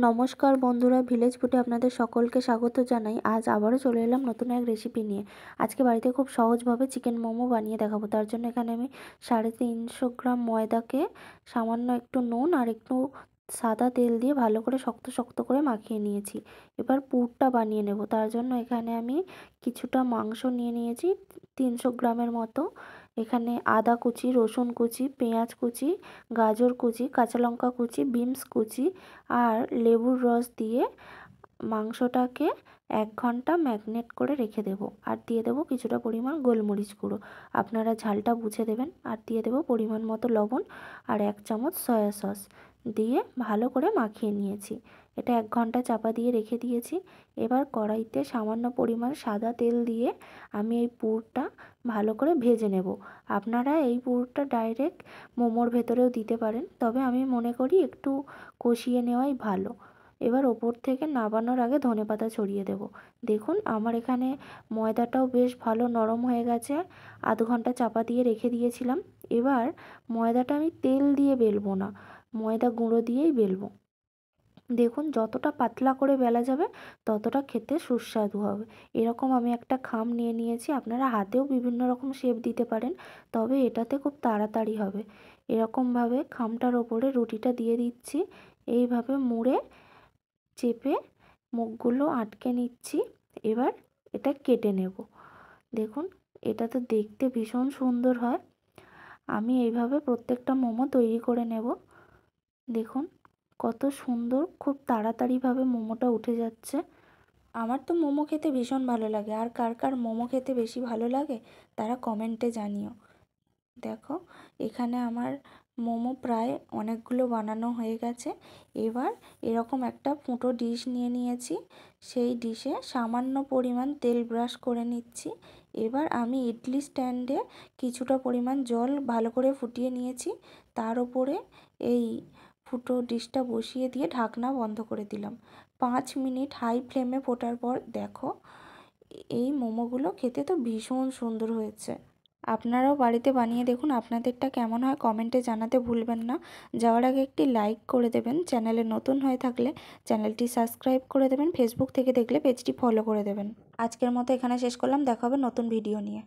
নমস্কার বন্ধুরা, ভিলেজ ফুডে আপনাদের সকলকে স্বাগত জানাই। আজ আবারও চলে এলাম নতুন এক রেসিপি নিয়ে। আজকে বাড়িতে খুব সহজভাবে চিকেন মোমো বানিয়ে দেখাবো। তার জন্য এখানে আমি 350 গ্রাম ময়দাকে সামান্য একটু নুন আর একটু সাদা তেল দিয়ে ভালো করে শক্ত শক্ত করে মাখিয়ে নিয়েছি। এবার পুরটা বানিয়ে নেব। তার জন্য এখানে আমি কিছুটা মাংস নিয়ে নিয়েছি 300 গ্রামের মতো। এখানে আদা কুচি, রসুন কুচি, পেঁয়াজ কুচি, গাজর কুচি, কাঁচা লঙ্কা কুচি, বিনস কুচি আর লেবুর রস দিয়ে মাংসটাকে 1 ঘন্টা ম্যারিনেট করে রেখে দেব। আর দিয়ে দেবো কিছুটা পরিমাণ গোলমরিচ গুঁড়ো, আপনারা ঝালটা বুঝে দেবেন। আর দিয়ে দেবো পরিমাণ মতো লবণ আর 1 চামচ সয়া সস দিয়ে ভালো করে মাখিয়ে নিয়েছি। এটা 1 ঘন্টা চাপা দিয়ে রেখে দিয়েছি। এবার কড়াইতে সামান্য পরিমাণ সাদা তেল দিয়ে আমি এই পুরটা ভালো করে ভেজে নেব। আপনারা এই পুরটা ডাইরেক্ট মোমোর ভেতরেও দিতে পারেন, তবে আমি মনে করি একটু কষিয়ে নেওয়াই ভালো। এবার ওপর থেকে নামানোর আগে ধনেপাতা ছড়িয়ে দেব। দেখুন আমার এখানে ময়দাটাও বেশ ভালো নরম হয়ে গেছে। 1/2 ঘন্টা চাপা দিয়ে রেখে দিয়েছিলাম। এবার ময়দাটা আমি তেল দিয়ে বেলবো না, ময়দা গুঁড়ো দিয়েই বেলবো। দেখুন যতটা পাতলা করে বেলা যাবে ততটা খেতে সুস্বাদু হবে। এরকম আমি একটা খাম নিয়ে নিয়েছি। আপনারা হাতেও বিভিন্ন রকম শেপ দিতে পারেন, তবে এটাতে খুব তাড়াতাড়ি হবে। এরকমভাবে খামটার ওপরে রুটিটা দিয়ে দিচ্ছি। এইভাবে মুড়ে চেপে মুখগুলো আটকে নিচ্ছি। এবার এটা কেটে নেব। দেখুন এটা তো দেখতে ভীষণ সুন্দর হয়। আমি এইভাবে প্রত্যেকটা মোমো তৈরি করে নেব। দেখুন কত সুন্দর, খুব তাড়াতাড়িভাবে মোমোটা উঠে যাচ্ছে। আমার তো মোমো খেতে ভীষণ ভালো লাগে। আর কার কার মোমো খেতে বেশি ভালো লাগে তারা কমেন্টে জানিও। দেখো এখানে আমার মোমো প্রায় অনেকগুলো বানানো হয়ে গেছে। এবার এরকম একটা ফুটো ডিশ নিয়ে নিয়েছি। সেই ডিশে সামান্য পরিমাণ তেল ব্রাশ করে নিচ্ছি। এবার আমি ইডলি স্ট্যান্ডে কিছুটা পরিমাণ জল ভালো করে ফুটিয়ে নিয়েছি। তার উপরে এই ফুটো ডিশটা বসিয়ে দিয়ে ঢাকনা বন্ধ করে দিলাম। 5 মিনিট হাই ফ্লেমে ফোটার পর দেখো এই মোমোগুলো খেতে তো ভীষণ সুন্দর হয়েছে। আপনারাও বাড়িতে বানিয়ে দেখুন, আপনাদেরটা কেমন হয় কমেন্টে জানাতে ভুলবেন না। যাওয়ার আগে একটি লাইক করে দেবেন, চ্যানেলে নতুন হয়ে থাকলে চ্যানেলটি সাবস্ক্রাইব করে দেবেন, ফেসবুক থেকে দেখলে পেজটি ফলো করে দেবেন। আজকের মতো এখানে শেষ করলাম, দেখা হবে নতুন ভিডিও নিয়ে।